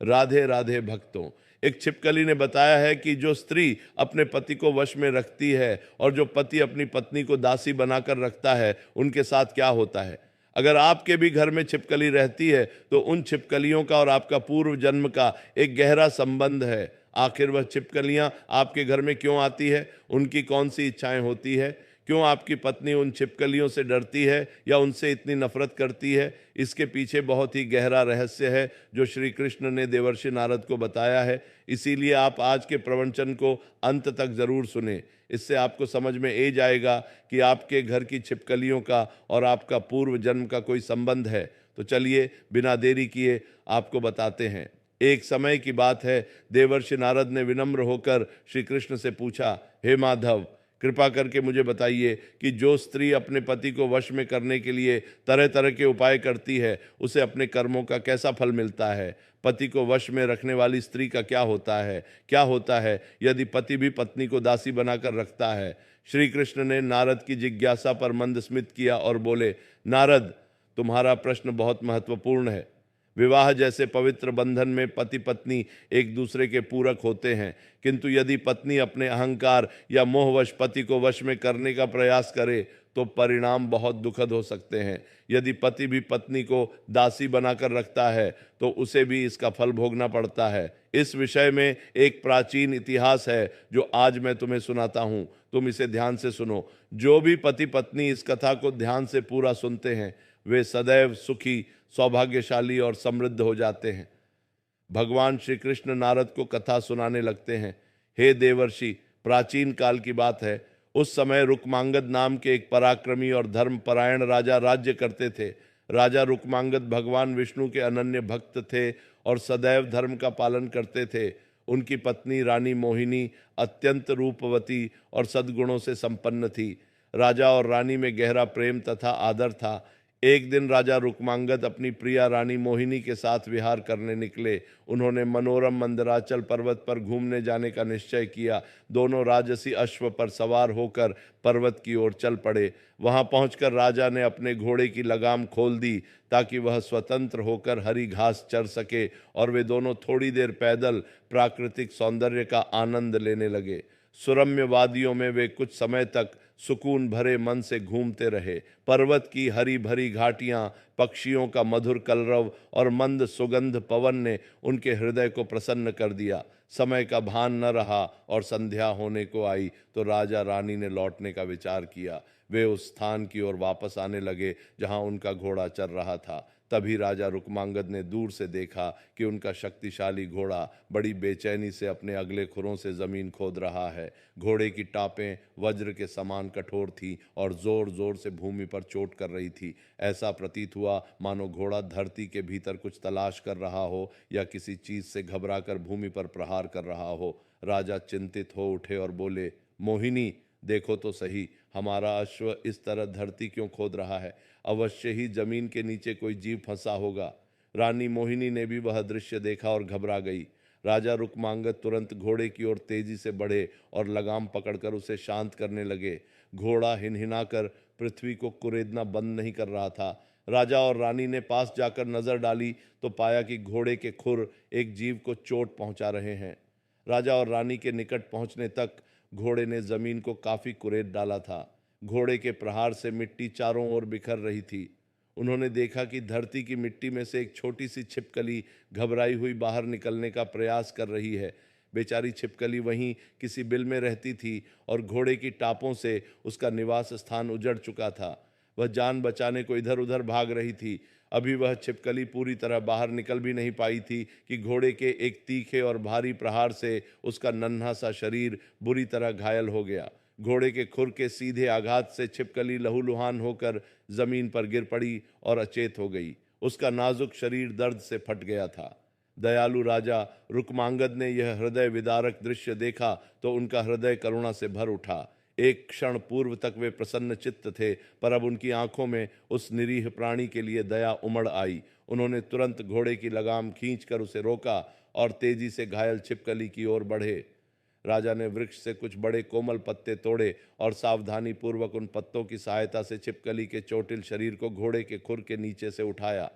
राधे राधे भक्तों। एक छिपकली ने बताया है कि जो स्त्री अपने पति को वश में रखती है और जो पति अपनी पत्नी को दासी बनाकर रखता है, उनके साथ क्या होता है। अगर आपके भी घर में छिपकली रहती है तो उन छिपकलियों का और आपका पूर्व जन्म का एक गहरा संबंध है। आखिर वह छिपकलियां आपके घर में क्यों आती है, उनकी कौन सी इच्छाएं होती है, क्यों आपकी पत्नी उन छिपकलियों से डरती है या उनसे इतनी नफरत करती है, इसके पीछे बहुत ही गहरा रहस्य है जो श्री कृष्ण ने देवर्षि नारद को बताया है। इसीलिए आप आज के प्रवचन को अंत तक जरूर सुने। इससे आपको समझ में ए जाएगा कि आपके घर की छिपकलियों का और आपका पूर्व जन्म का कोई संबंध है। तो चलिए बिना देरी किए आपको बताते हैं। एक समय की बात है, देवर्षि नारद ने विनम्र होकर श्री कृष्ण से पूछा, हे माधव, कृपा करके मुझे बताइए कि जो स्त्री अपने पति को वश में करने के लिए तरह तरह के उपाय करती है, उसे अपने कर्मों का कैसा फल मिलता है। पति को वश में रखने वाली स्त्री का क्या होता है यदि पति भी पत्नी को दासी बनाकर रखता है। श्री कृष्ण ने नारद की जिज्ञासा पर मंद स्मित किया और बोले, नारद, तुम्हारा प्रश्न बहुत महत्वपूर्ण है। विवाह जैसे पवित्र बंधन में पति पत्नी एक दूसरे के पूरक होते हैं, किंतु यदि पत्नी अपने अहंकार या मोहवश पति को वश में करने का प्रयास करे तो परिणाम बहुत दुखद हो सकते हैं। यदि पति भी पत्नी को दासी बनाकर रखता है तो उसे भी इसका फल भोगना पड़ता है। इस विषय में एक प्राचीन इतिहास है जो आज मैं तुम्हें सुनाता हूँ, तुम इसे ध्यान से सुनो। जो भी पति पत्नी इस कथा को ध्यान से पूरा सुनते हैं वे सदैव सुखी, सौभाग्यशाली और समृद्ध हो जाते हैं। भगवान श्री कृष्ण नारद को कथा सुनाने लगते हैं। हे देवर्षि, प्राचीन काल की बात है। उस समय रुक्मांगद नाम के एक पराक्रमी और धर्मपरायण राजा राज्य करते थे। राजा रुक्मांगद भगवान विष्णु के अनन्य भक्त थे और सदैव धर्म का पालन करते थे। उनकी पत्नी रानी मोहिनी अत्यंत रूपवती और सद्गुणों से संपन्न थी। राजा और रानी में गहरा प्रेम तथा आदर था। एक दिन राजा रुक्मांगद अपनी प्रिया रानी मोहिनी के साथ विहार करने निकले। उन्होंने मनोरम मंदराचल पर्वत पर घूमने जाने का निश्चय किया। दोनों राजसी अश्व पर सवार होकर पर्वत की ओर चल पड़े। वहां पहुंचकर राजा ने अपने घोड़े की लगाम खोल दी ताकि वह स्वतंत्र होकर हरी घास चर सके और वे दोनों थोड़ी देर पैदल प्राकृतिक सौंदर्य का आनंद लेने लगे। सुरम्य वादियों में वे कुछ समय तक सुकून भरे मन से घूमते रहे। पर्वत की हरी भरी घाटियां, पक्षियों का मधुर कलरव और मंद सुगंध पवन ने उनके हृदय को प्रसन्न कर दिया। समय का भान न रहा और संध्या होने को आई तो राजा रानी ने लौटने का विचार किया। वे उस स्थान की ओर वापस आने लगे जहां उनका घोड़ा चल रहा था। तभी राजा रुक्मांगद ने दूर से देखा कि उनका शक्तिशाली घोड़ा बड़ी बेचैनी से अपने अगले खुरों से जमीन खोद रहा है। घोड़े की टापें वज्र के समान कठोर थी और जोर जोर से भूमि पर चोट कर रही थी। ऐसा प्रतीत हुआ मानो घोड़ा धरती के भीतर कुछ तलाश कर रहा हो या किसी चीज से घबराकर भूमि पर प्रहार कर रहा हो। राजा चिंतित हो उठे और बोले, मोहिनी, देखो तो सही, हमारा अश्व इस तरह धरती क्यों खोद रहा है। अवश्य ही जमीन के नीचे कोई जीव फंसा होगा। रानी मोहिनी ने भी वह दृश्य देखा और घबरा गई। राजा रुक्मांगद तुरंत घोड़े की ओर तेजी से बढ़े और लगाम पकड़कर उसे शांत करने लगे। घोड़ा हिनहिनाकर पृथ्वी को कुरेदना बंद नहीं कर रहा था। राजा और रानी ने पास जाकर नजर डाली तो पाया कि घोड़े के खुर एक जीव को चोट पहुंचा रहे हैं। राजा और रानी के निकट पहुंचने तक घोड़े ने जमीन को काफी कुरेद डाला था। घोड़े के प्रहार से मिट्टी चारों ओर बिखर रही थी। उन्होंने देखा कि धरती की मिट्टी में से एक छोटी सी छिपकली घबराई हुई बाहर निकलने का प्रयास कर रही है। बेचारी छिपकली वहीं किसी बिल में रहती थी और घोड़े की टापों से उसका निवास स्थान उजड़ चुका था। वह जान बचाने को इधर उधर भाग रही थी। अभी वह छिपकली पूरी तरह बाहर निकल भी नहीं पाई थी कि घोड़े के एक तीखे और भारी प्रहार से उसका नन्हा सा शरीर बुरी तरह घायल हो गया। घोड़े के खुर के सीधे आघात से छिपकली लहूलुहान होकर जमीन पर गिर पड़ी और अचेत हो गई। उसका नाजुक शरीर दर्द से फट गया था। दयालु राजा रुक्मांगद ने यह हृदय विदारक दृश्य देखा तो उनका हृदय करुणा से भर उठा। एक क्षण पूर्व तक वे प्रसन्न चित्त थे, पर अब उनकी आंखों में उस निरीह प्राणी के लिए दया उमड़ आई। उन्होंने तुरंत घोड़े की लगाम खींचकर उसे रोका और तेजी से घायल छिपकली की ओर बढ़े। राजा ने वृक्ष से कुछ बड़े कोमल पत्ते तोड़े और सावधानी पूर्वक उन पत्तों की सहायता से छिपकली के चोटिल शरीर को घोड़े के खुर के नीचे से उठाया।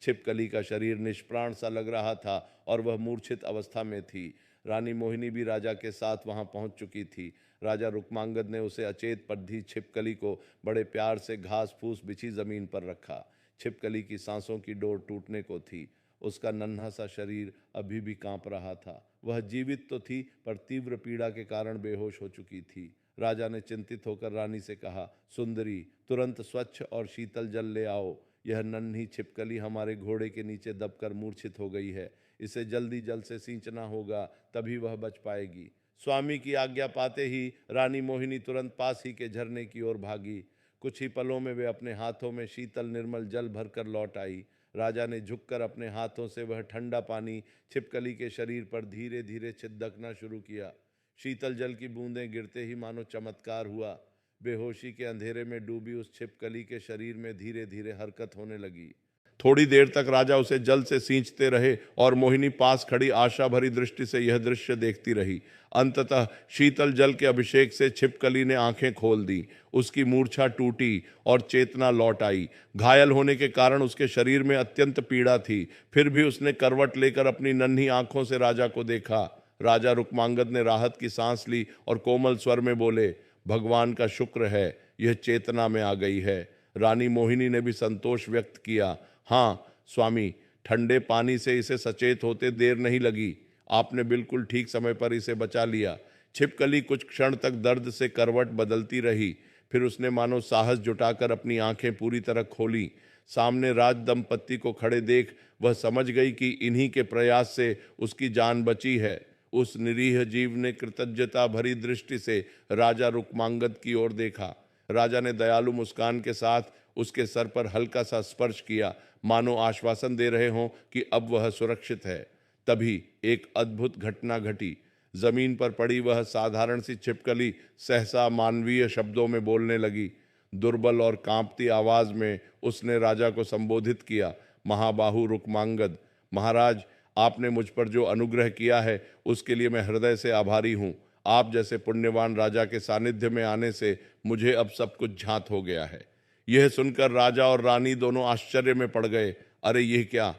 छिपकली का शरीर निष्प्राण सा लग रहा था और वह मूर्छित अवस्था में थी। रानी मोहिनी भी राजा के साथ वहां पहुंच चुकी थी। राजा रुक्मांगद ने उसे अचेत पद्धी छिपकली को बड़े प्यार से घास फूस बिछी जमीन पर रखा। छिपकली की सांसों की डोर टूटने को थी। उसका नन्हा सा शरीर अभी भी कांप रहा था। वह जीवित तो थी पर तीव्र पीड़ा के कारण बेहोश हो चुकी थी। राजा ने चिंतित होकर रानी से कहा, सुंदरी, तुरंत स्वच्छ और शीतल जल ले आओ। यह नन्ही छिपकली हमारे घोड़े के नीचे दबकर मूर्छित हो गई है। इसे जल्दी जल से सींचना होगा, तभी वह बच पाएगी। स्वामी की आज्ञा पाते ही रानी मोहिनी तुरंत पास ही के झरने की ओर भागी। कुछ ही पलों में वे अपने हाथों में शीतल निर्मल जल भरकर लौट आई। राजा ने झुककर अपने हाथों से वह ठंडा पानी छिपकली के शरीर पर धीरे धीरे छिदकना शुरू किया। शीतल जल की बूंदें गिरते ही मानो चमत्कार हुआ। बेहोशी के अंधेरे में डूबी उस छिपकली के शरीर में धीरे धीरे हरकत होने लगी। थोड़ी देर तक राजा उसे जल से सींचते रहे और मोहिनी पास खड़ी आशा भरी दृष्टि से यह दृश्य देखती रही। अंततः शीतल जल के अभिषेक से छिपकली ने आंखें खोल दी। उसकी मूर्छा टूटी और चेतना लौट आई। घायल होने के कारण उसके शरीर में अत्यंत पीड़ा थी, फिर भी उसने करवट लेकर अपनी नन्ही आंखों से राजा को देखा। राजा रुक्मांगद ने राहत की सांस ली और कोमल स्वर में बोले, भगवान का शुक्र है, यह चेतना में आ गई है। रानी मोहिनी ने भी संतोष व्यक्त किया, हाँ स्वामी, ठंडे पानी से इसे सचेत होते देर नहीं लगी। आपने बिल्कुल ठीक समय पर इसे बचा लिया। छिपकली कुछ क्षण तक दर्द से करवट बदलती रही, फिर उसने मानो साहस जुटाकर अपनी आंखें पूरी तरह खोली। सामने राज दंपत्ति को खड़े देख वह समझ गई कि इन्हीं के प्रयास से उसकी जान बची है। उस निरीह जीव ने कृतज्ञता भरी दृष्टि से राजा रुक्मांगद की ओर देखा। राजा ने दयालु मुस्कान के साथ उसके सर पर हल्का सा स्पर्श किया, मानो आश्वासन दे रहे हों कि अब वह सुरक्षित है। तभी एक अद्भुत घटना घटी। जमीन पर पड़ी वह साधारण सी छिपकली सहसा मानवीय शब्दों में बोलने लगी। दुर्बल और कांपती आवाज में उसने राजा को संबोधित किया, महाबाहु रुक्मांगद, महाराज, आपने मुझ पर जो अनुग्रह किया है उसके लिए मैं हृदय से आभारी हूँ। आप जैसे पुण्यवान राजा के सानिध्य में आने से मुझे अब सब कुछ ज्ञात हो गया है। यह सुनकर राजा और रानी दोनों आश्चर्य में पड़ गए। अरे यह क्या?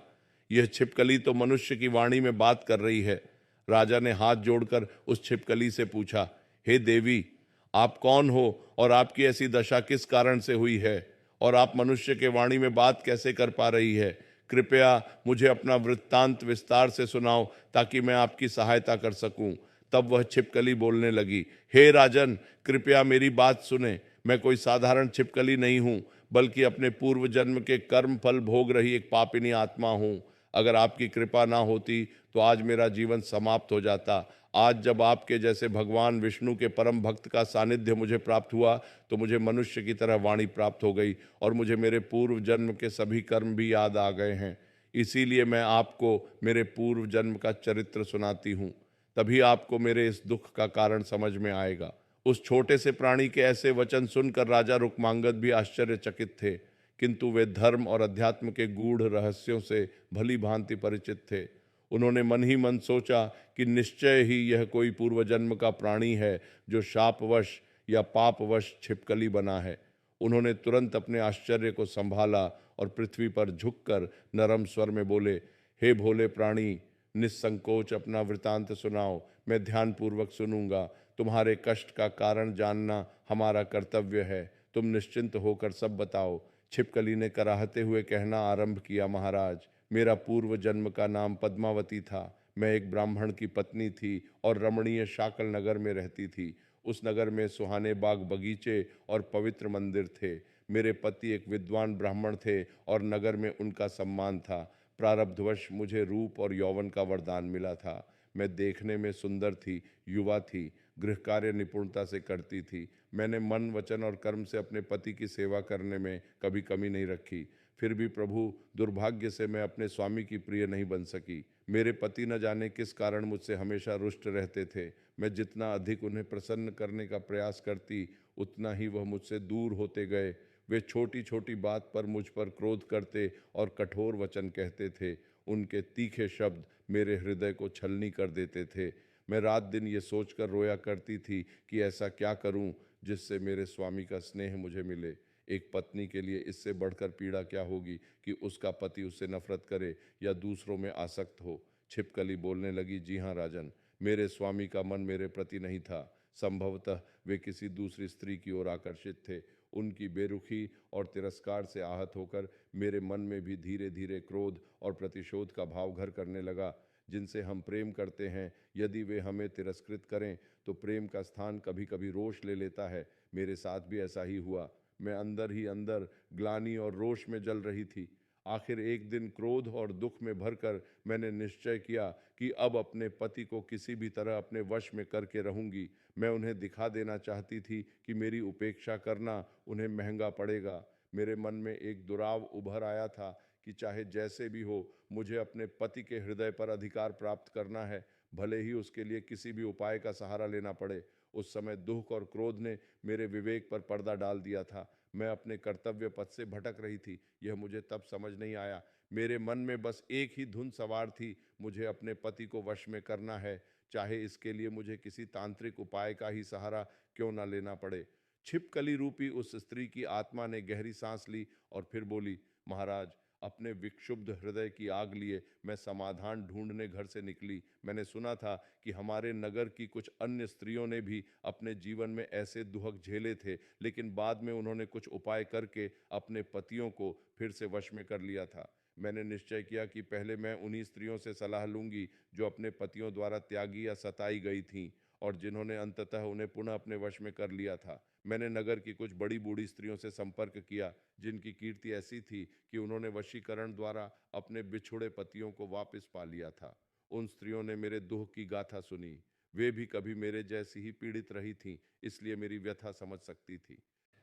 यह छिपकली तो मनुष्य की वाणी में बात कर रही है। राजा ने हाथ जोड़कर उस छिपकली से पूछा, हे देवी, आप कौन हो और आपकी ऐसी दशा किस कारण से हुई है, और आप मनुष्य के वाणी में बात कैसे कर पा रही है? कृपया मुझे अपना वृत्तांत विस्तार से सुनाओ ताकि मैं आपकी सहायता कर सकूं। तब वह छिपकली बोलने लगी, हे राजन, कृपया मेरी बात सुने। मैं कोई साधारण छिपकली नहीं हूं, बल्कि अपने पूर्व जन्म के कर्म फल भोग रही एक पापिनी आत्मा हूं। अगर आपकी कृपा ना होती तो आज मेरा जीवन समाप्त हो जाता। आज जब आपके जैसे भगवान विष्णु के परम भक्त का सानिध्य मुझे प्राप्त हुआ तो मुझे मनुष्य की तरह वाणी प्राप्त हो गई और मुझे मेरे पूर्व जन्म के सभी कर्म भी याद आ गए हैं। इसीलिए मैं आपको मेरे पूर्व जन्म का चरित्र सुनाती हूँ, तभी आपको मेरे इस दुख का कारण समझ में आएगा। उस छोटे से प्राणी के ऐसे वचन सुनकर राजा रुक्मांगद भी आश्चर्यचकित थे, किंतु वे धर्म और अध्यात्म के गूढ़ रहस्यों से भली भांति परिचित थे। उन्होंने मन ही मन सोचा कि निश्चय ही यह कोई पूर्व जन्म का प्राणी है जो शापवश या पापवश छिपकली बना है। उन्होंने तुरंत अपने आश्चर्य को संभाला और पृथ्वी पर झुककर नरम स्वर में बोले, हे भोले प्राणी, निस्संकोच अपना वृतांत सुनाओ, मैं ध्यानपूर्वक सुनूंगा। तुम्हारे कष्ट का कारण जानना हमारा कर्तव्य है। तुम निश्चिंत होकर सब बताओ। छिपकली ने कराहते हुए कहना आरंभ किया, महाराज, मेरा पूर्व जन्म का नाम पद्मावती था। मैं एक ब्राह्मण की पत्नी थी और रमणीय शाकल नगर में रहती थी। उस नगर में सुहाने बाग बगीचे और पवित्र मंदिर थे। मेरे पति एक विद्वान ब्राह्मण थे और नगर में उनका सम्मान था। प्रारब्धवश मुझे रूप और यौवन का वरदान मिला था। मैं देखने में सुंदर थी, युवा थी, गृह कार्य निपुणता से करती थी। मैंने मन, वचन और कर्म से अपने पति की सेवा करने में कभी कमी नहीं रखी। फिर भी प्रभु, दुर्भाग्य से मैं अपने स्वामी की प्रिय नहीं बन सकी। मेरे पति न जाने किस कारण मुझसे हमेशा रुष्ट रहते थे। मैं जितना अधिक उन्हें प्रसन्न करने का प्रयास करती, उतना ही वह मुझसे दूर होते गए। वे छोटी छोटी बात पर मुझ पर क्रोध करते और कठोर वचन कहते थे। उनके तीखे शब्द मेरे हृदय को छलनी कर देते थे। मैं रात दिन ये सोचकर रोया करती थी कि ऐसा क्या करूं जिससे मेरे स्वामी का स्नेह मुझे मिले। एक पत्नी के लिए इससे बढ़कर पीड़ा क्या होगी कि उसका पति उससे नफरत करे या दूसरों में आसक्त हो। छिपकली बोलने लगी, जी हाँ राजन, मेरे स्वामी का मन मेरे प्रति नहीं था। संभवतः वे किसी दूसरी स्त्री की ओर आकर्षित थे। उनकी बेरुखी और तिरस्कार से आहत होकर मेरे मन में भी धीरे धीरे क्रोध और प्रतिशोध का भाव घर करने लगा। जिनसे हम प्रेम करते हैं, यदि वे हमें तिरस्कृत करें तो प्रेम का स्थान कभी कभी रोष ले लेता है। मेरे साथ भी ऐसा ही हुआ। मैं अंदर ही अंदर ग्लानि और रोष में जल रही थी। आखिर एक दिन क्रोध और दुख में भरकर मैंने निश्चय किया कि अब अपने पति को किसी भी तरह अपने वश में करके रहूंगी। मैं उन्हें दिखा देना चाहती थी कि मेरी उपेक्षा करना उन्हें महंगा पड़ेगा। मेरे मन में एक दुराव उभर आया था कि चाहे जैसे भी हो, मुझे अपने पति के हृदय पर अधिकार प्राप्त करना है, भले ही उसके लिए किसी भी उपाय का सहारा लेना पड़े। उस समय दुख और क्रोध ने मेरे विवेक पर पर्दा डाल दिया था। मैं अपने कर्तव्य पथ से भटक रही थी। यह मुझे तब समझ नहीं आया। मेरे मन में बस एक ही धुन सवार थी, मुझे अपने पति को वश में करना है, चाहे इसके लिए मुझे किसी तांत्रिक उपाय का ही सहारा क्यों न लेना पड़े। छिपकली रूपी उस स्त्री की आत्मा ने गहरी सांस ली और फिर बोली, महाराज, अपने विक्षुब्ध हृदय की आग लिए मैं समाधान ढूंढने घर से निकली। मैंने सुना था कि हमारे नगर की कुछ अन्य स्त्रियों ने भी अपने जीवन में ऐसे दुहक झेले थे, लेकिन बाद में उन्होंने कुछ उपाय करके अपने पतियों को फिर से वश में कर लिया था। मैंने निश्चय किया कि पहले मैं उन्हीं स्त्रियों से सलाह लूंगी जो अपने पतियों द्वारा त्यागी या सताई गई थीं और जिन्होंने अंततः उन्हें पुनः अपने वश में कर लिया था। मैंने नगर की कुछ बड़ी बूढ़ी स्त्रियों से संपर्क किया जिनकी कीर्ति ऐसी थी कि उन्होंने वशीकरण द्वारा अपने बिछुड़े पतियों को वापस पा लिया था। उन स्त्रियों ने मेरे दुख की गाथा सुनी। वे भी कभी मेरे जैसी ही पीड़ित रही थीं, इसलिए मेरी व्यथा समझ सकती थी।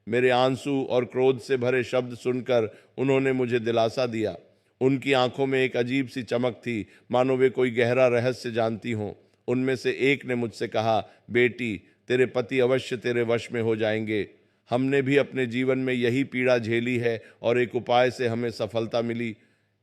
मेरे आंसू और क्रोध से भरे शब्द सुनकर उन्होंने मुझे दिलासा दिया। उनकी आंखों में एक अजीब सी चमक थी, मानो वे कोई गहरा रहस्य जानती हों। उनमें से एक ने मुझसे कहा, बेटी, तेरे पति अवश्य तेरे वश में हो जाएंगे। हमने भी अपने जीवन में यही पीड़ा झेली है और एक उपाय से हमें सफलता मिली।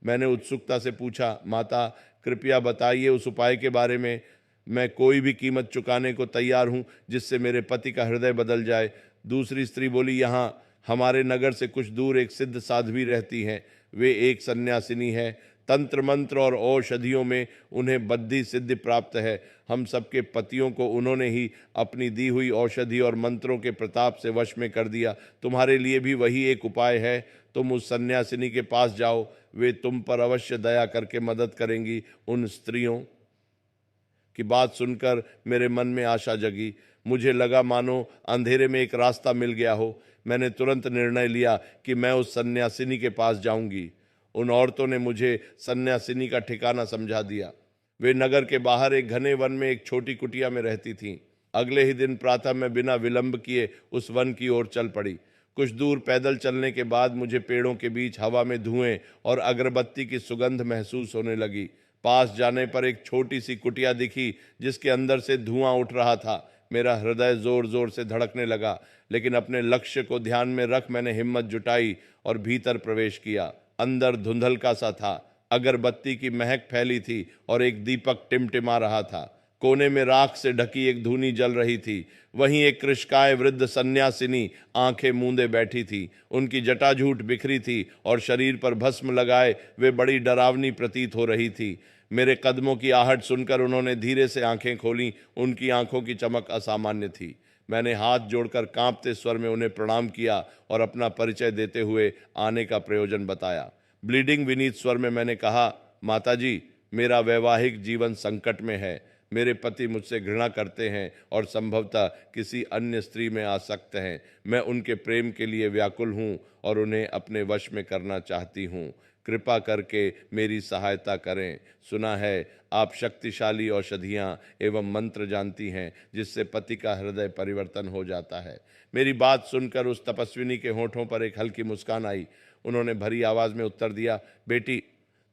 मैंने उत्सुकता से पूछा, माता, कृपया बताइए उस उपाय के बारे में। मैं कोई भी कीमत चुकाने को तैयार हूँ जिससे मेरे पति का हृदय बदल जाए। दूसरी स्त्री बोली, यहाँ हमारे नगर से कुछ दूर एक सिद्ध साध्वी रहती हैं। वे एक सन्यासिनी है। तंत्र मंत्र और औषधियों में उन्हें बद्धी सिद्धि प्राप्त है। हम सबके पतियों को उन्होंने ही अपनी दी हुई औषधि और मंत्रों के प्रताप से वश में कर दिया। तुम्हारे लिए भी वही एक उपाय है। तुम उस सन्यासिनी के पास जाओ, वे तुम पर अवश्य दया करके मदद करेंगी। उन स्त्रियों की बात सुनकर मेरे मन में आशा जगी। मुझे लगा मानो अंधेरे में एक रास्ता मिल गया हो। मैंने तुरंत निर्णय लिया कि मैं उस सन्यासिनी के पास जाऊंगी। उन औरतों ने मुझे सन्यासिनी का ठिकाना समझा दिया। वे नगर के बाहर एक घने वन में एक छोटी कुटिया में रहती थीं। अगले ही दिन प्रातः मैं बिना विलंब किए उस वन की ओर चल पड़ी। कुछ दूर पैदल चलने के बाद मुझे पेड़ों के बीच हवा में धुएं और अगरबत्ती की सुगंध महसूस होने लगी। पास जाने पर एक छोटी सी कुटिया दिखी जिसके अंदर से धुआं उठ रहा था। मेरा हृदय जोर जोर से धड़कने लगा, लेकिन अपने लक्ष्य को ध्यान में रख मैंने हिम्मत जुटाई और भीतर प्रवेश किया। अंदर धुंधलका सा था, अगरबत्ती की महक फैली थी और एक दीपक टिमटिमा रहा था। कोने में राख से ढकी एक धूनी जल रही थी। वहीं एक कृशकाय वृद्ध सन्यासिनी आंखें मूंदे बैठी थी। उनकी जटाजूट बिखरी थी और शरीर पर भस्म लगाए वे बड़ी डरावनी प्रतीत हो रही थी। मेरे कदमों की आहट सुनकर उन्होंने धीरे से आंखें खोलीं। उनकी आंखों की चमक असामान्य थी। मैंने हाथ जोड़कर कांपते स्वर में उन्हें प्रणाम किया और अपना परिचय देते हुए आने का प्रयोजन बताया। ब्लीडिंग विनीत स्वर में मैंने कहा, माताजी, मेरा वैवाहिक जीवन संकट में है। मेरे पति मुझसे घृणा करते हैं और संभवतः किसी अन्य स्त्री में आसक्त हैं। मैं उनके प्रेम के लिए व्याकुल हूँ और उन्हें अपने वश में करना चाहती हूँ। कृपा करके मेरी सहायता करें। सुना है आप शक्तिशाली औषधियाँ एवं मंत्र जानती हैं जिससे पति का हृदय परिवर्तन हो जाता है। मेरी बात सुनकर उस तपस्विनी के होठों पर एक हल्की मुस्कान आई। उन्होंने भरी आवाज में उत्तर दिया, बेटी,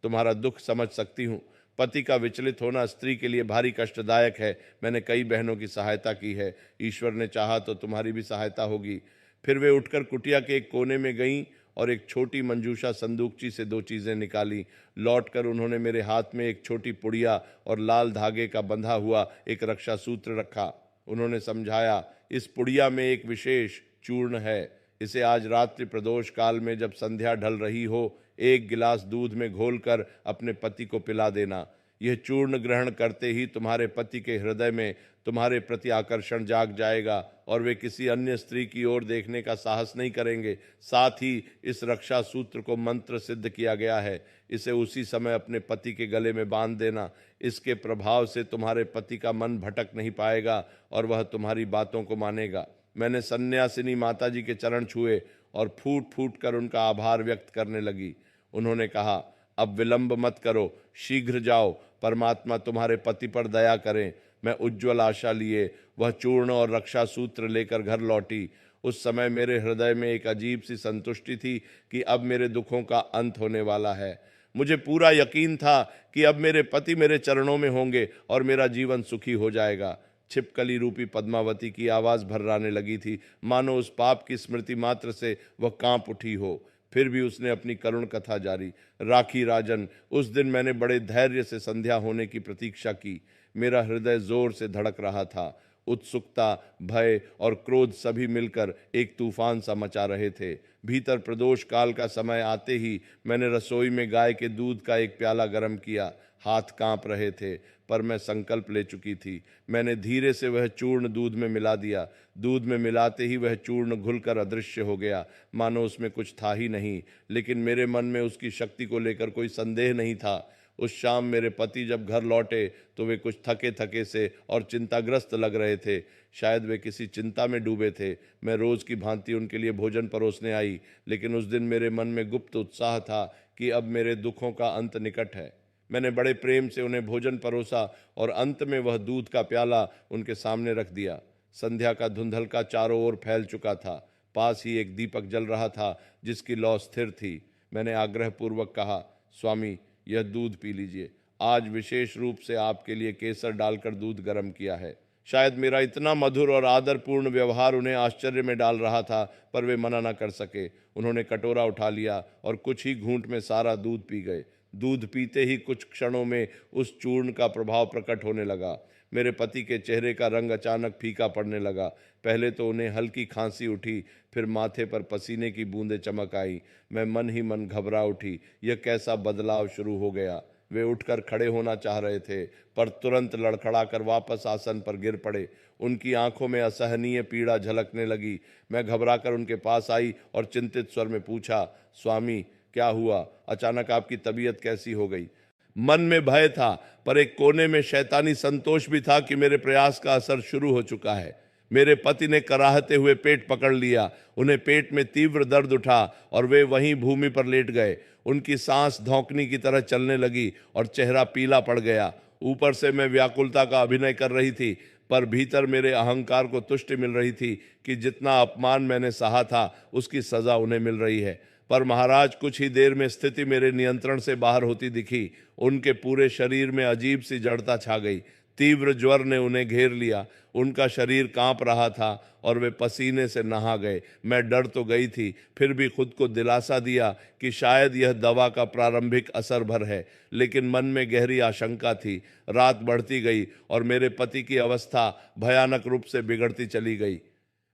तुम्हारा दुख समझ सकती हूँ। पति का विचलित होना स्त्री के लिए भारी कष्टदायक है। मैंने कई बहनों की सहायता की है। ईश्वर ने चाहा तो तुम्हारी भी सहायता होगी। फिर वे उठकर कुटिया के एक कोने में गईं और एक छोटी मंजूषा संदूकची से 2 चीजें निकाली। लौटकर उन्होंने मेरे हाथ में एक छोटी पुड़िया और लाल धागे का बंधा हुआ एक रक्षा सूत्र रखा। उन्होंने समझाया, इस पुड़िया में एक विशेष चूर्ण है। इसे आज रात्रि प्रदोष काल में जब संध्या ढल रही हो, एक गिलास दूध में घोलकर अपने पति को पिला देना। यह चूर्ण ग्रहण करते ही तुम्हारे पति के हृदय में तुम्हारे प्रति आकर्षण जाग जाएगा और वे किसी अन्य स्त्री की ओर देखने का साहस नहीं करेंगे। साथ ही इस रक्षा सूत्र को मंत्र सिद्ध किया गया है, इसे उसी समय अपने पति के गले में बांध देना। इसके प्रभाव से तुम्हारे पति का मन भटक नहीं पाएगा और वह तुम्हारी बातों को मानेगा। मैंने सन्यासिनी माता जी के चरण छुए और फूट फूट कर उनका आभार व्यक्त करने लगी। उन्होंने कहा, अब विलंब मत करो, शीघ्र जाओ, परमात्मा तुम्हारे पति पर दया करें। मैं उज्ज्वल आशा लिए वह चूर्ण और रक्षा सूत्र लेकर घर लौटी। उस समय मेरे हृदय में एक अजीब सी संतुष्टि थी कि अब मेरे दुखों का अंत होने वाला है। मुझे पूरा यकीन था कि अब मेरे पति मेरे चरणों में होंगे और मेरा जीवन सुखी हो जाएगा। छिपकली रूपी पद्मावती की आवाज़ भर्राने लगी थी, मानो उस पाप की स्मृति मात्र से वह कांप उठी हो। फिर भी उसने अपनी करुण कथा जारी। राखी राजन, उस दिन मैंने बड़े धैर्य से संध्या होने की प्रतीक्षा की। मेरा हृदय जोर से धड़क रहा था। उत्सुकता, भय और क्रोध सभी मिलकर एक तूफान सा मचा रहे थे। भीतर प्रदोष काल का समय आते ही मैंने रसोई में गाय के दूध का एक प्याला गर्म किया। हाथ कांप रहे थे, पर मैं संकल्प ले चुकी थी। मैंने धीरे से वह चूर्ण दूध में मिला दिया। दूध में मिलाते ही वह चूर्ण घुलकर अदृश्य हो गया, मानो उसमें कुछ था ही नहीं। लेकिन मेरे मन में उसकी शक्ति को लेकर कोई संदेह नहीं था। उस शाम मेरे पति जब घर लौटे तो वे कुछ थके थके से और चिंताग्रस्त लग रहे थे। शायद वे किसी चिंता में डूबे थे। मैं रोज की भांति उनके लिए भोजन परोसने आई, लेकिन उस दिन मेरे मन में गुप्त उत्साह था कि अब मेरे दुखों का अंत निकट है। मैंने बड़े प्रेम से उन्हें भोजन परोसा और अंत में वह दूध का प्याला उनके सामने रख दिया। संध्या का धुंधलका चारों ओर फैल चुका था। पास ही एक दीपक जल रहा था जिसकी लौ स्थिर थी। मैंने आग्रहपूर्वक कहा, स्वामी, यह दूध पी लीजिए। आज विशेष रूप से आपके लिए केसर डालकर दूध गर्म किया है। शायद मेरा इतना मधुर और आदरपूर्ण व्यवहार उन्हें आश्चर्य में डाल रहा था, पर वे मना न कर सके। उन्होंने कटोरा उठा लिया और कुछ ही घूंट में सारा दूध पी गए। दूध पीते ही कुछ क्षणों में उस चूर्ण का प्रभाव प्रकट होने लगा। मेरे पति के चेहरे का रंग अचानक फीका पड़ने लगा। पहले तो उन्हें हल्की खांसी उठी, फिर माथे पर पसीने की बूंदें चमक आई। मैं मन ही मन घबरा उठी। यह कैसा बदलाव शुरू हो गया। वे उठकर खड़े होना चाह रहे थे, पर तुरंत लड़खड़ाकर वापस आसन पर गिर पड़े। उनकी आंखों में असहनीय पीड़ा झलकने लगी। मैं घबराकर उनके पास आई और चिंतित स्वर में पूछा, स्वामी, क्या हुआ? अचानक आपकी तबीयत कैसी हो गई? मन में भय था, पर एक कोने में शैतानी संतोष भी था कि मेरे प्रयास का असर शुरू हो चुका है। मेरे पति ने कराहते हुए पेट पकड़ लिया। उन्हें पेट में तीव्र दर्द उठा और वे वहीं भूमि पर लेट गए। उनकी सांस धौंकनी की तरह चलने लगी और चेहरा पीला पड़ गया। ऊपर से मैं व्याकुलता का अभिनय कर रही थी, पर भीतर मेरे अहंकार को तुष्टि मिल रही थी कि जितना अपमान मैंने सहा था उसकी सजा उन्हें मिल रही है। पर महाराज, कुछ ही देर में स्थिति मेरे नियंत्रण से बाहर होती दिखी। उनके पूरे शरीर में अजीब सी जड़ता छा गई। तीव्र ज्वर ने उन्हें घेर लिया। उनका शरीर कांप रहा था और वे पसीने से नहा गए। मैं डर तो गई थी, फिर भी खुद को दिलासा दिया कि शायद यह दवा का प्रारंभिक असर भर है, लेकिन मन में गहरी आशंका थी। रात बढ़ती गई और मेरे पति की अवस्था भयानक रूप से बिगड़ती चली गई।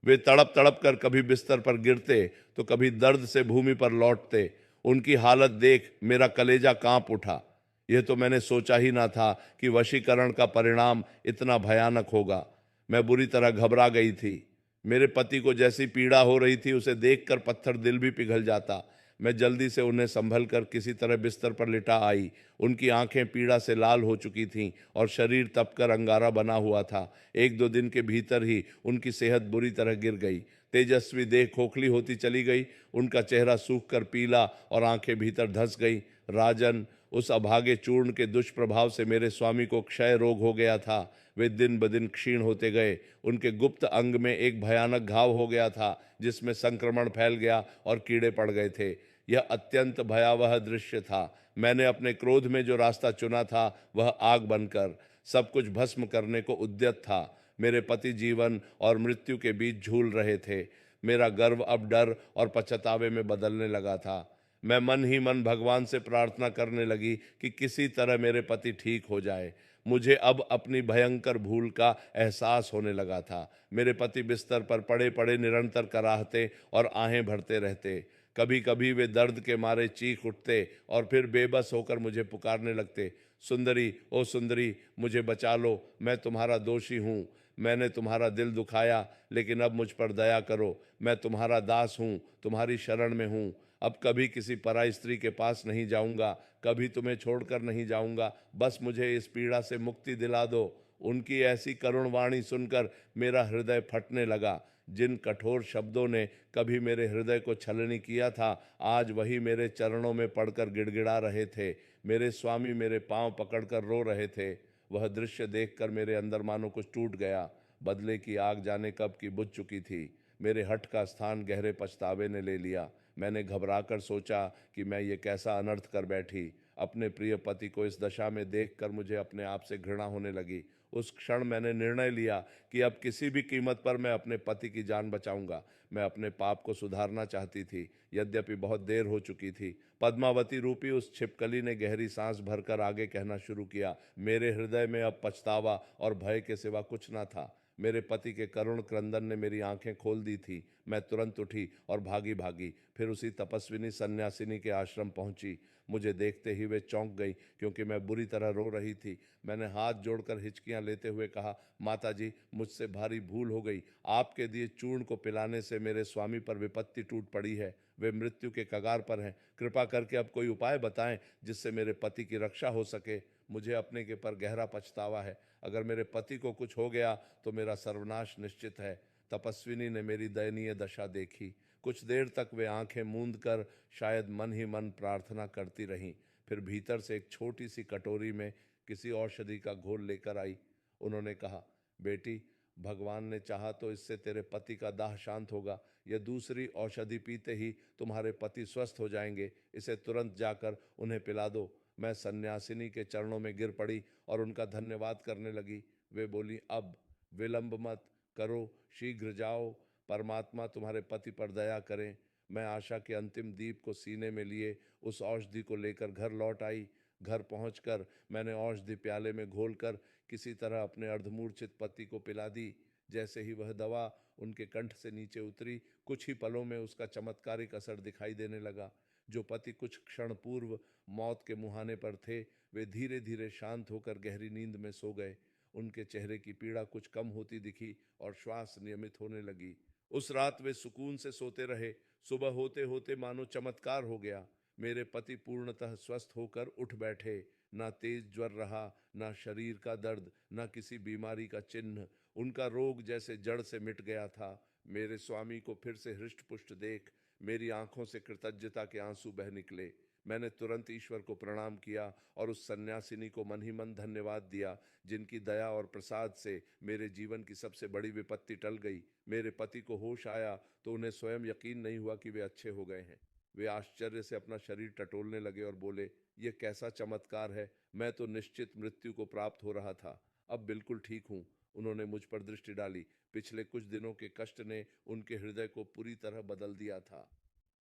वे तड़प तड़प कर कभी बिस्तर पर गिरते तो कभी दर्द से भूमि पर लौटते। उनकी हालत देख मेरा कलेजा कांप उठा। यह तो मैंने सोचा ही ना था कि वशीकरण का परिणाम इतना भयानक होगा। मैं बुरी तरह घबरा गई थी। मेरे पति को जैसी पीड़ा हो रही थी उसे देखकर पत्थर दिल भी पिघल जाता। मैं जल्दी से उन्हें संभल कर किसी तरह बिस्तर पर लिटा आई। उनकी आंखें पीड़ा से लाल हो चुकी थीं और शरीर तपकर अंगारा बना हुआ था। 1-2 दिन के भीतर ही उनकी सेहत बुरी तरह गिर गई। तेजस्वी देह खोखली होती चली गई। उनका चेहरा सूख कर पीला और आंखें भीतर धंस गई। राजन, उस अभागे चूर्ण के दुष्प्रभाव से मेरे स्वामी को क्षय रोग हो गया था। वे दिन ब दिन क्षीण होते गए। उनके गुप्त अंग में एक भयानक घाव हो गया था जिसमें संक्रमण फैल गया और कीड़े पड़ गए थे। यह अत्यंत भयावह दृश्य था। मैंने अपने क्रोध में जो रास्ता चुना था वह आग बनकर सब कुछ भस्म करने को उद्यत था। मेरे पति जीवन और मृत्यु के बीच झूल रहे थे। मेरा गर्व अब डर और पछतावे में बदलने लगा था। मैं मन ही मन भगवान से प्रार्थना करने लगी कि किसी तरह मेरे पति ठीक हो जाए। मुझे अब अपनी भयंकर भूल का एहसास होने लगा था। मेरे पति बिस्तर पर पड़े पड़े निरंतर कराहते और आहें भरते रहते। कभी कभी वे दर्द के मारे चीख उठते और फिर बेबस होकर मुझे पुकारने लगते, सुंदरी, ओ सुंदरी, मुझे बचा लो, मैं तुम्हारा दोषी हूँ। मैंने तुम्हारा दिल दुखाया, लेकिन अब मुझ पर दया करो। मैं तुम्हारा दास हूँ, तुम्हारी शरण में हूँ। अब कभी किसी पराई स्त्री के पास नहीं जाऊंगा, कभी तुम्हें छोड़कर नहीं जाऊंगा। बस मुझे इस पीड़ा से मुक्ति दिला दो। उनकी ऐसी करुण वाणी सुनकर मेरा हृदय फटने लगा। जिन कठोर शब्दों ने कभी मेरे हृदय को छलनी किया था, आज वही मेरे चरणों में पड़कर गिड़गिड़ा रहे थे। मेरे स्वामी मेरे पांव पकड़कर रो रहे थे। वह दृश्य देखकर मेरे अंदर मानो कुछ टूट गया। बदले की आग जाने कब की बुझ चुकी थी। मेरे हठ का स्थान गहरे पछतावे ने ले लिया। मैंने घबराकर सोचा कि मैं ये कैसा अनर्थ कर बैठी। अपने प्रिय पति को इस दशा में देखकर मुझे अपने आप से घृणा होने लगी। उस क्षण मैंने निर्णय लिया कि अब किसी भी कीमत पर मैं अपने पति की जान बचाऊंगा। मैं अपने पाप को सुधारना चाहती थी, यद्यपि बहुत देर हो चुकी थी। पद्मावती रूपी उस छिपकली ने गहरी सांस भरकर आगे कहना शुरू किया। मेरे हृदय में अब पछतावा और भय के सिवा कुछ न था। मेरे पति के करुण क्रंदन ने मेरी आंखें खोल दी थी। मैं तुरंत उठी और भागी भागी फिर उसी तपस्विनी सन्यासिनी के आश्रम पहुंची। मुझे देखते ही वे चौंक गई, क्योंकि मैं बुरी तरह रो रही थी। मैंने हाथ जोड़कर हिचकियां लेते हुए कहा, माता जी, मुझसे भारी भूल हो गई। आपके दिए चूर्ण को पिलाने से मेरे स्वामी पर विपत्ति टूट पड़ी है। वे मृत्यु के कगार पर हैं। कृपा करके अब कोई उपाय बताएं जिससे मेरे पति की रक्षा हो सके। मुझे अपने के पर गहरा पछतावा है। अगर मेरे पति को कुछ हो गया तो मेरा सर्वनाश निश्चित है। तपस्विनी ने मेरी दयनीय दशा देखी। कुछ देर तक वे आंखें मूंद कर शायद मन ही मन प्रार्थना करती रहीं। फिर भीतर से एक छोटी सी कटोरी में किसी औषधि का घोल लेकर आई। उन्होंने कहा, बेटी, भगवान ने चाहा तो इससे तेरे पति का दाह शांत होगा। यह दूसरी औषधि पीते ही तुम्हारे पति स्वस्थ हो जाएंगे। इसे तुरंत जाकर उन्हें पिला दो। मैं सन्यासिनी के चरणों में गिर पड़ी और उनका धन्यवाद करने लगी। वे बोली, अब विलंब मत करो, शीघ्र जाओ। परमात्मा तुम्हारे पति पर दया करें। मैं आशा के अंतिम दीप को सीने में लिए उस औषधि को लेकर घर लौट आई। घर पहुंचकर मैंने औषधि प्याले में घोलकर किसी तरह अपने अर्धमूर्छित पति को पिला दी। जैसे ही वह दवा उनके कंठ से नीचे उतरी, कुछ ही पलों में उसका चमत्कारिक असर दिखाई देने लगा। जो पति कुछ क्षण पूर्व मौत के मुहाने पर थे, वे धीरे धीरे शांत होकर गहरी नींद में सो गए। उनके चेहरे की पीड़ा कुछ कम होती दिखी और श्वास नियमित होने लगी। उस रात वे सुकून से सोते रहे। सुबह होते होते मानो चमत्कार हो गया। मेरे पति पूर्णतः स्वस्थ होकर उठ बैठे। ना तेज ज्वर रहा, ना शरीर का दर्द, ना किसी बीमारी का चिन्ह। उनका रोग जैसे जड़ से मिट गया था। मेरे स्वामी को फिर से हृष्ट पुष्ट देख मेरी आंखों से कृतज्ञता के आंसू बह निकले। मैंने तुरंत ईश्वर को प्रणाम किया और उस सन्यासिनी को मन ही मन धन्यवाद दिया, जिनकी दया और प्रसाद से मेरे जीवन की सबसे बड़ी विपत्ति टल गई। मेरे पति को होश आया तो उन्हें स्वयं यकीन नहीं हुआ कि वे अच्छे हो गए हैं। वे आश्चर्य से अपना शरीर टटोलने लगे और बोले, ये कैसा चमत्कार है। मैं तो निश्चित मृत्यु को प्राप्त हो रहा था, अब बिल्कुल ठीक हूँ। उन्होंने मुझ पर दृष्टि डाली। पिछले कुछ दिनों के कष्ट ने उनके हृदय को पूरी तरह बदल दिया था।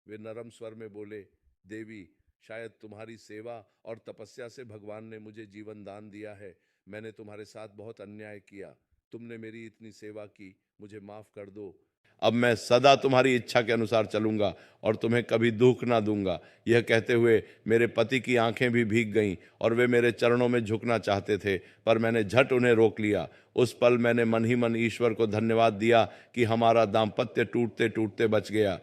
वे नरम स्वर में बोले, देवी, शायद तुम्हारी सेवा और तपस्या से भगवान ने मुझे जीवन दान दिया है। मैंने तुम्हारे साथ बहुत अन्याय किया। तुमने मेरी इतनी सेवा की, मुझे माफ कर दो। अब मैं सदा तुम्हारी इच्छा के अनुसार चलूंगा और तुम्हें कभी दुख ना दूंगा। यह कहते हुए मेरे पति की आंखें भी भीग गईं और वे मेरे चरणों में झुकना चाहते थे, पर मैंने झट उन्हें रोक लिया। उस पल मैंने मन ही मन ईश्वर को धन्यवाद दिया कि हमारा दाम्पत्य टूटते टूटते बच गया।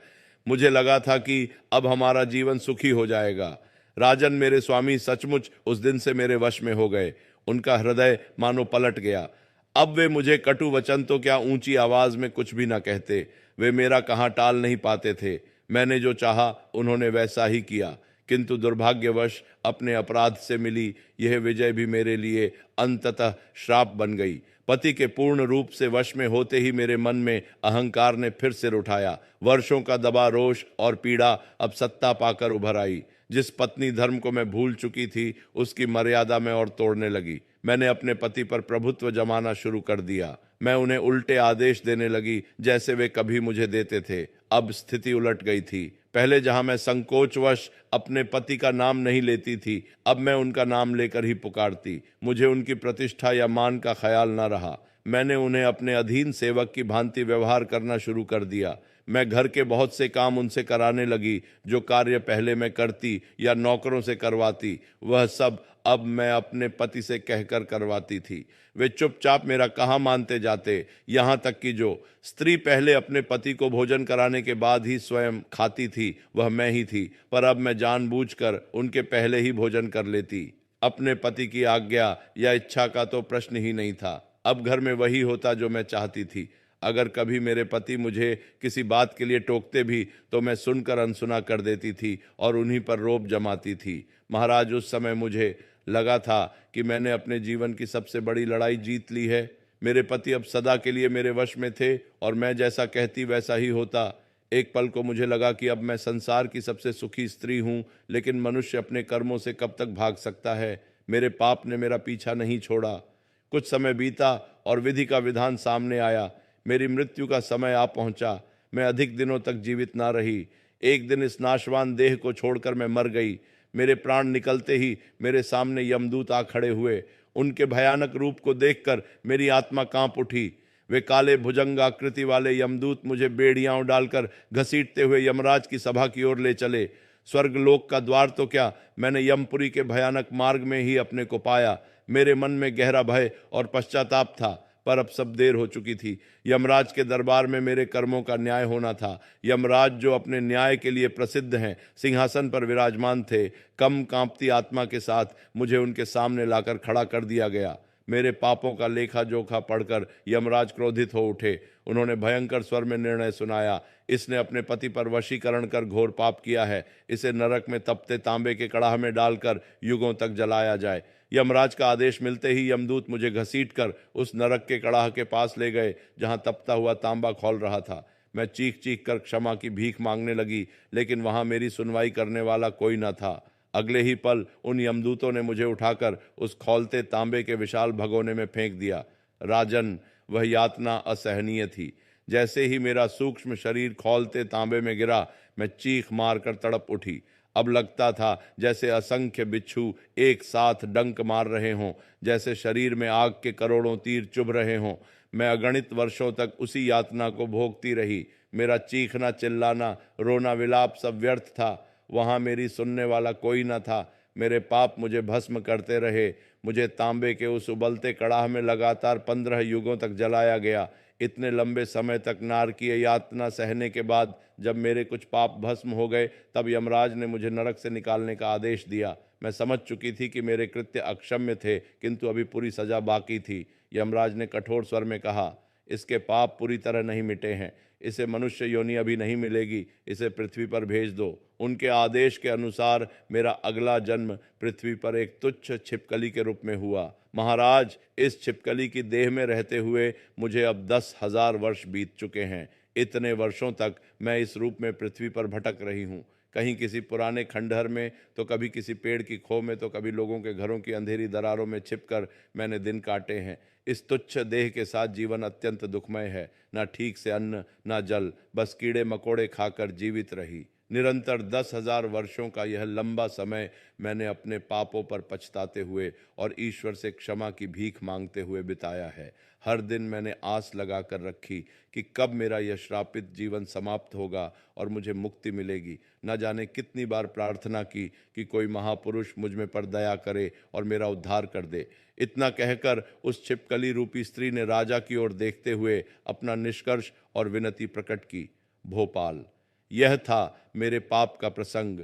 मुझे लगा था कि अब हमारा जीवन सुखी हो जाएगा। राजन, मेरे स्वामी सचमुच उस दिन से मेरे वश में हो गए। उनका हृदय मानो पलट गया। अब वे मुझे कटु वचन तो क्या, ऊंची आवाज में कुछ भी ना कहते। वे मेरा कहाँ टाल नहीं पाते थे। मैंने जो चाहा उन्होंने वैसा ही किया, किंतु दुर्भाग्यवश अपने अपराध से मिली यह विजय भी मेरे लिए अंततः श्राप बन गई। पति के पूर्ण रूप से वश में होते ही मेरे मन में अहंकार ने फिर सिर उठाया। वर्षों का दबा रोष और पीड़ा अब सत्ता पाकर उभर आई। जिस पत्नी धर्म को मैं भूल चुकी थी, उसकी मर्यादा मैं और तोड़ने लगी। मैंने अपने पति पर प्रभुत्व जमाना शुरू कर दिया। मैं उन्हें उल्टे आदेश देने लगी जैसे वे कभी मुझे देते थे। अब स्थिति उलट गई थी। पहले जहां मैं संकोचवश अपने पति का नाम नहीं लेती थी, अब मैं उनका नाम लेकर ही पुकारती। मुझे उनकी प्रतिष्ठा या मान का ख्याल न रहा। मैंने उन्हें अपने अधीन सेवक की भांति व्यवहार करना शुरू कर दिया। मैं घर के बहुत से काम उनसे कराने लगी। जो कार्य पहले मैं करती या नौकरों से करवाती, वह सब अब मैं अपने पति से कहकर करवाती थी। वे चुपचाप मेरा कहा मानते जाते, यहाँ तक कि जो स्त्री पहले अपने पति को भोजन कराने के बाद ही स्वयं खाती थी, वह मैं ही थी। पर अब मैं जानबूझकर उनके पहले ही भोजन कर लेती। अपने पति की आज्ञा या इच्छा का तो प्रश्न ही नहीं था। अब घर में वही होता जो मैं चाहती थी। अगर कभी मेरे पति मुझे किसी बात के लिए टोकते भी तो मैं सुनकर अनसुना कर देती थी और उन्हीं पर रोब जमाती थी। महाराज, उस समय मुझे लगा था कि मैंने अपने जीवन की सबसे बड़ी लड़ाई जीत ली है। मेरे पति अब सदा के लिए मेरे वश में थे और मैं जैसा कहती वैसा ही होता। एक पल को मुझे लगा कि अब मैं संसार की सबसे सुखी स्त्री हूँ, लेकिन मनुष्य अपने कर्मों से कब तक भाग सकता है। मेरे पाप ने मेरा पीछा नहीं छोड़ा। कुछ समय बीता और विधि का विधान सामने आया। मेरी मृत्यु का समय आ पहुंचा। मैं अधिक दिनों तक जीवित ना रही। एक दिन इस नाशवान देह को छोड़कर मैं मर गई। मेरे प्राण निकलते ही मेरे सामने यमदूत आ खड़े हुए। उनके भयानक रूप को देखकर मेरी आत्मा कांप उठी। वे काले भुजंगाकृति वाले यमदूत मुझे बेड़ियां डालकर घसीटते हुए यमराज की सभा की ओर ले चले। स्वर्गलोक का द्वार तो क्या, मैंने यमपुरी के भयानक मार्ग में ही अपने को पाया। मेरे मन में गहरा भय और पश्चाताप था, पर अब सब देर हो चुकी थी। यमराज के दरबार में मेरे कर्मों का न्याय होना था। यमराज, जो अपने न्याय के लिए प्रसिद्ध हैं, सिंहासन पर विराजमान थे। कम कांपती आत्मा के साथ मुझे उनके सामने लाकर खड़ा कर दिया गया। मेरे पापों का लेखा जोखा पढ़कर यमराज क्रोधित हो उठे। उन्होंने भयंकर स्वर में निर्णय सुनाया। इसने अपने पति पर वशीकरण कर घोर पाप किया है। इसे नरक में तपते तांबे के कड़ाह में डालकर युगों तक जलाया जाए। यमराज का आदेश मिलते ही यमदूत मुझे घसीटकर उस नरक के कड़ाह के पास ले गए जहां तपता हुआ तांबा खौल रहा था। मैं चीख चीख कर क्षमा की भीख मांगने लगी, लेकिन वहां मेरी सुनवाई करने वाला कोई न था। अगले ही पल उन यमदूतों ने मुझे उठाकर उस खौलते तांबे के विशाल भगोने में फेंक दिया। राजन, वह यातना असहनीय थी। जैसे ही मेरा सूक्ष्म शरीर खौलते तांबे में गिरा, मैं चीख मारकर तड़प उठी। अब लगता था जैसे असंख्य बिच्छू एक साथ डंक मार रहे हों, जैसे शरीर में आग के करोड़ों तीर चुभ रहे हों। मैं अगणित वर्षों तक उसी यातना को भोगती रही। मेरा चीखना, चिल्लाना, रोना, विलाप सब व्यर्थ था। वहां मेरी सुनने वाला कोई न था। मेरे पाप मुझे भस्म करते रहे। मुझे तांबे के उस उबलते कड़ाह में लगातार 15 युगों तक जलाया गया। इतने लंबे समय तक नारकीय यातना सहने के बाद जब मेरे कुछ पाप भस्म हो गए, तब यमराज ने मुझे नरक से निकालने का आदेश दिया। मैं समझ चुकी थी कि मेरे कृत्य अक्षम्य थे, किंतु अभी पूरी सजा बाकी थी। यमराज ने कठोर स्वर में कहा, इसके पाप पूरी तरह नहीं मिटे हैं। इसे मनुष्य योनि अभी नहीं मिलेगी। इसे पृथ्वी पर भेज दो। उनके आदेश के अनुसार मेरा अगला जन्म पृथ्वी पर एक तुच्छ छिपकली के रूप में हुआ। महाराज, इस छिपकली की देह में रहते हुए मुझे अब 10,000 वर्ष बीत चुके हैं। इतने वर्षों तक मैं इस रूप में पृथ्वी पर भटक रही हूँ। कहीं किसी पुराने खंडहर में, तो कभी किसी पेड़ की खो में, तो कभी लोगों के घरों की अंधेरी दरारों में छिपकर मैंने दिन काटे हैं। इस तुच्छ देह के साथ जीवन अत्यंत दुखमय है। ना ठीक से अन्न, ना जल, बस कीड़े मकोड़े खाकर जीवित रही। निरंतर 10,000 वर्षों का यह लंबा समय मैंने अपने पापों पर पछताते हुए और ईश्वर से क्षमा की भीख मांगते हुए बिताया है। हर दिन मैंने आस लगा कर रखी कि कब मेरा यह श्रापित जीवन समाप्त होगा और मुझे मुक्ति मिलेगी। न जाने कितनी बार प्रार्थना की कि कोई महापुरुष मुझ में पर दया करे और मेरा उद्धार कर दे। इतना कहकर उस छिपकली रूपी स्त्री ने राजा की ओर देखते हुए अपना निष्कर्ष और विनती प्रकट की। भोपाल, यह था मेरे पाप का प्रसंग।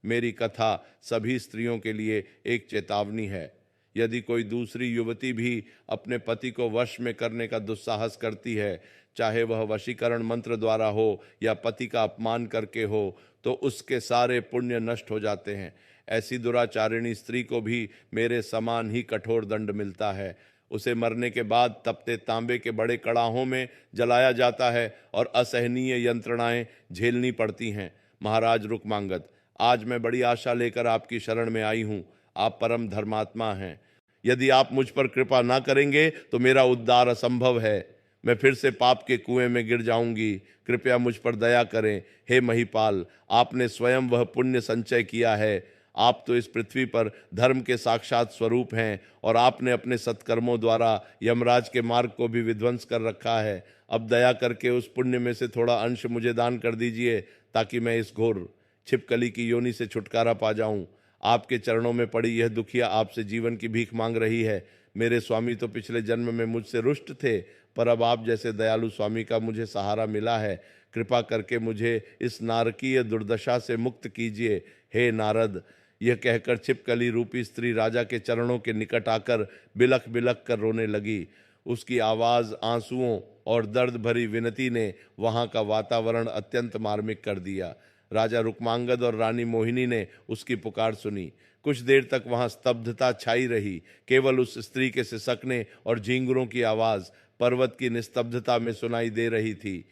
मेरी कथा सभी स्त्रियों के लिए एक चेतावनी है। यदि कोई दूसरी युवती भी अपने पति को वश में करने का दुस्साहस करती है, चाहे वह वशीकरण मंत्र द्वारा हो या पति का अपमान करके हो, तो उसके सारे पुण्य नष्ट हो जाते हैं। ऐसी दुराचारिणी स्त्री को भी मेरे समान ही कठोर दंड मिलता है। उसे मरने के बाद तपते तांबे के बड़े कड़ाहों में जलाया जाता है और असहनीय यंत्रणाएं झेलनी पड़ती हैं। महाराज रुकमांगद, आज मैं बड़ी आशा लेकर आपकी शरण में आई हूँ। आप परम धर्मात्मा हैं। यदि आप मुझ पर कृपा ना करेंगे तो मेरा उद्धार असंभव है। मैं फिर से पाप के कुएं में गिर जाऊंगी। कृपया मुझ पर दया करें। हे महिपाल, आपने स्वयं वह पुण्य संचय किया है। आप तो इस पृथ्वी पर धर्म के साक्षात स्वरूप हैं और आपने अपने सत्कर्मों द्वारा यमराज के मार्ग को भी विध्वंस कर रखा है। अब दया करके उस पुण्य में से थोड़ा अंश मुझे दान कर दीजिए, ताकि मैं इस घोर छिपकली की योनि से छुटकारा पा जाऊं। आपके चरणों में पड़ी यह दुखिया आपसे जीवन की भीख मांग रही है। मेरे स्वामी तो पिछले जन्म में मुझसे रुष्ट थे, पर अब आप जैसे दयालु स्वामी का मुझे सहारा मिला है। कृपा करके मुझे इस नारकीय दुर्दशा से मुक्त कीजिए, हे नारद। यह कहकर छिपकली रूपी स्त्री राजा के चरणों के निकट आकर बिलख बिलख कर रोने लगी। उसकी आवाज, आंसुओं और दर्द भरी विनती ने वहां का वातावरण अत्यंत मार्मिक कर दिया। राजा रुक्मांगद और रानी मोहिनी ने उसकी पुकार सुनी। कुछ देर तक वहां स्तब्धता छाई रही। केवल उस स्त्री के सिसकने और झींगुरों की आवाज पर्वत की निस्तब्धता में सुनाई दे रही थी।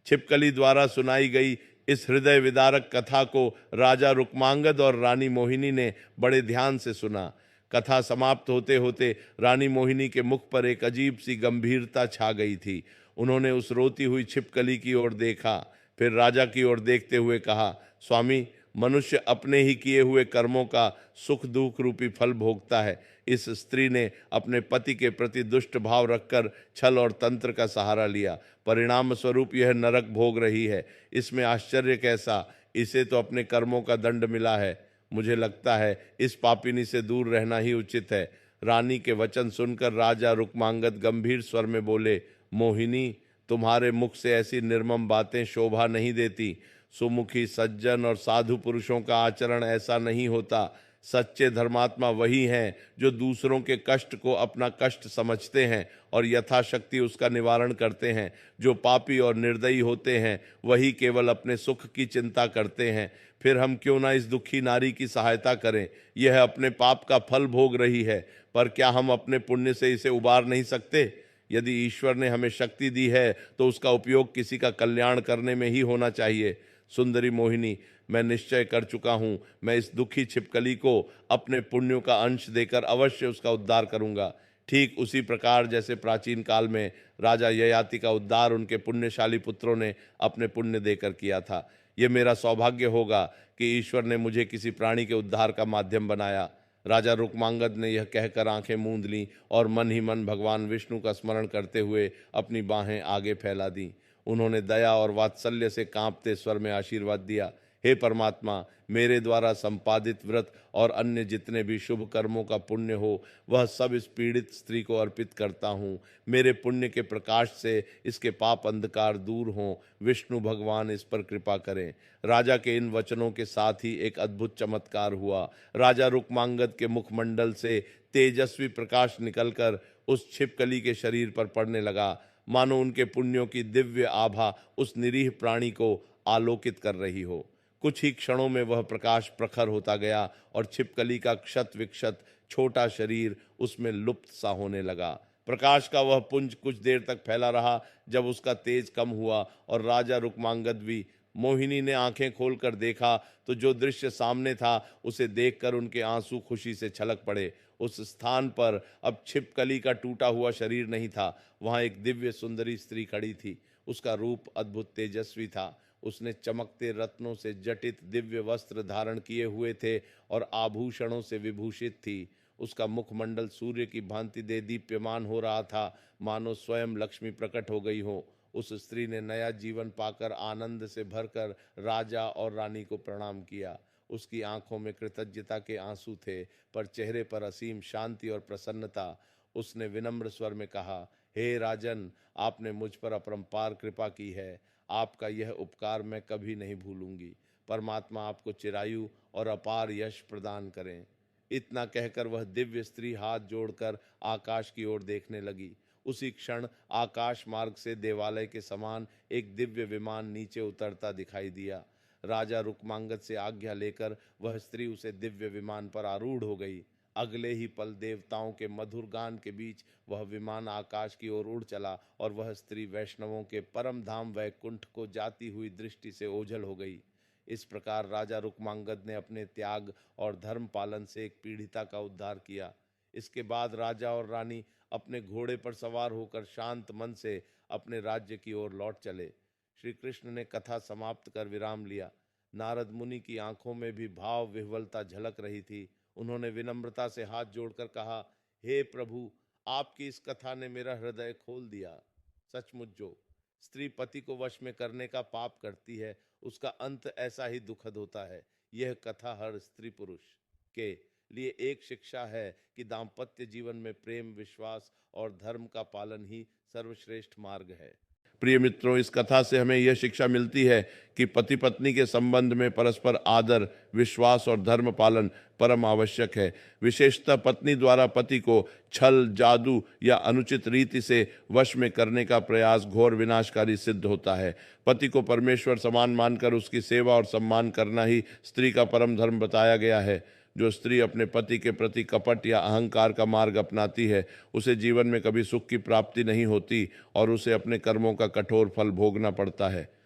छिपकली द्वारा सुनाई गई इस हृदय विदारक कथा को राजा रुक्मांगद और रानी मोहिनी ने बड़े ध्यान से सुना। कथा समाप्त होते होते रानी मोहिनी के मुख पर एक अजीब सी गंभीरता छा गई थी। उन्होंने उस रोती हुई छिपकली की ओर देखा, फिर राजा की ओर देखते हुए कहा, स्वामी, मनुष्य अपने ही किए हुए कर्मों का सुख दुख रूपी फल भोगता है। इस स्त्री ने अपने पति के प्रति दुष्ट भाव रखकर छल और तंत्र का सहारा लिया। परिणाम स्वरूप यह नरक भोग रही है। इसमें आश्चर्य कैसा, इसे तो अपने कर्मों का दंड मिला है। मुझे लगता है इस पापिनी से दूर रहना ही उचित है। रानी के वचन सुनकर राजा रुक्मांगद गंभीर स्वर में बोले, मोहिनी, तुम्हारे मुख से ऐसी निर्मम बातें शोभा नहीं देती। सुमुखी सज्जन और साधु पुरुषों का आचरण ऐसा नहीं होता। सच्चे धर्मात्मा वही हैं जो दूसरों के कष्ट को अपना कष्ट समझते हैं और यथाशक्ति उसका निवारण करते हैं। जो पापी और निर्दयी होते हैं वही केवल अपने सुख की चिंता करते हैं। फिर हम क्यों ना इस दुखी नारी की सहायता करें। यह अपने पाप का फल भोग रही है, पर क्या हम अपने पुण्य से इसे उबार नहीं सकते? यदि ईश्वर ने हमें शक्ति दी है तो उसका उपयोग किसी का कल्याण करने में ही होना चाहिए। सुंदरी मोहिनी, मैं निश्चय कर चुका हूं, मैं इस दुखी छिपकली को अपने पुण्यों का अंश देकर अवश्य उसका उद्धार करूंगा। ठीक उसी प्रकार जैसे प्राचीन काल में राजा ययाति का उद्धार उनके पुण्यशाली पुत्रों ने अपने पुण्य देकर किया था। यह मेरा सौभाग्य होगा कि ईश्वर ने मुझे किसी प्राणी के उद्धार का माध्यम बनाया। राजा रुक्मांगद ने यह कहकर आंखें मूंद लीं और मन ही मन भगवान विष्णु का स्मरण करते हुए अपनी बाहें आगे फैला दी। उन्होंने दया और वात्सल्य से कांपते स्वर में आशीर्वाद दिया, हे परमात्मा, मेरे द्वारा संपादित व्रत और अन्य जितने भी शुभ कर्मों का पुण्य हो वह सब इस पीड़ित स्त्री को अर्पित करता हूँ। मेरे पुण्य के प्रकाश से इसके पाप अंधकार दूर हों। विष्णु भगवान इस पर कृपा करें। राजा के इन वचनों के साथ ही एक अद्भुत चमत्कार हुआ। राजा रुक्मांगद के मुखमंडल से तेजस्वी प्रकाश निकलकर उस छिपकली के शरीर पर पड़ने लगा, मानो उनके पुण्यों की दिव्य आभा उस निरीह प्राणी को आलोकित कर रही हो। कुछ ही क्षणों में वह प्रकाश प्रखर होता गया और छिपकली का क्षत विक्षत छोटा शरीर उसमें लुप्त सा होने लगा। प्रकाश का वह पुंज कुछ देर तक फैला रहा, जब उसका तेज कम हुआ और राजा रुक्मांगद भी। मोहिनी ने आंखें खोलकर देखा तो जो दृश्य सामने था उसे देखकर उनके आंसू खुशी से छलक पड़े। उस स्थान पर अब छिपकली का टूटा हुआ शरीर नहीं था, वहां एक दिव्य सुंदरी स्त्री खड़ी थी। उसका रूप अद्भुत तेजस्वी था। उसने चमकते रत्नों से जटित दिव्य वस्त्र धारण किए हुए थे और आभूषणों से विभूषित थी। उसका मुखमंडल सूर्य की भांति दे दीप्यमान हो रहा था, मानो स्वयं लक्ष्मी प्रकट हो गई हो। उस स्त्री ने नया जीवन पाकर आनंद से भरकर राजा और रानी को प्रणाम किया। उसकी आंखों में कृतज्ञता के आंसू थे, पर चेहरे पर असीम शांति और प्रसन्नता। उसने विनम्र स्वर में कहा, हे राजन, आपने मुझ पर अपरंपार कृपा की है। आपका यह उपकार मैं कभी नहीं भूलूंगी। परमात्मा आपको चिरायु और अपार यश प्रदान करें। इतना कहकर वह दिव्य स्त्री हाथ जोड़कर आकाश की ओर देखने लगी। उसी क्षण आकाश मार्ग से देवालय के समान एक दिव्य विमान नीचे उतरता दिखाई दिया। राजा रुक्मांगद से आज्ञा लेकर वह स्त्री उसे दिव्य विमान पर आरूढ़ हो गई। अगले ही पल देवताओं के मधुर गान के बीच वह विमान आकाश की ओर उड़ चला और वह स्त्री वैष्णवों के परम धाम वैकुंठ को जाती हुई दृष्टि से ओझल हो गई। इस प्रकार राजा रुक्मांगद ने अपने त्याग और धर्म पालन से एक पीड़िता का उद्धार किया। इसके बाद राजा और रानी अपने घोड़े पर सवार होकर शांत मन से अपने राज्य की ओर लौट चले। श्री कृष्ण ने कथा समाप्त कर विराम लिया। नारद मुनि की आंखों में भी भाव विह्वलता झलक रही थी। उन्होंने विनम्रता से हाथ जोड़कर कहा, हे प्रभु, आपकी इस कथा ने मेरा हृदय खोल दिया। सचमुच जो स्त्री पति को वश में करने का पाप करती है, उसका अंत ऐसा ही दुखद होता है। यह कथा हर स्त्री पुरुष के लिए एक शिक्षा है कि दाम्पत्य जीवन में प्रेम, विश्वास और धर्म का पालन ही सर्वश्रेष्ठ मार्ग है। प्रिय मित्रों, इस कथा से हमें यह शिक्षा मिलती है कि पति पत्नी के संबंध में परस्पर आदर, विश्वास और धर्म पालन परम आवश्यक है। विशेषतः पत्नी द्वारा पति को छल, जादू या अनुचित रीति से वश में करने का प्रयास घोर विनाशकारी सिद्ध होता है। पति को परमेश्वर समान मानकर उसकी सेवा और सम्मान करना ही स्त्री का परम धर्म बताया गया है। जो स्त्री अपने पति के प्रति कपट या अहंकार का मार्ग अपनाती है, उसे जीवन में कभी सुख की प्राप्ति नहीं होती और उसे अपने कर्मों का कठोर फल भोगना पड़ता है।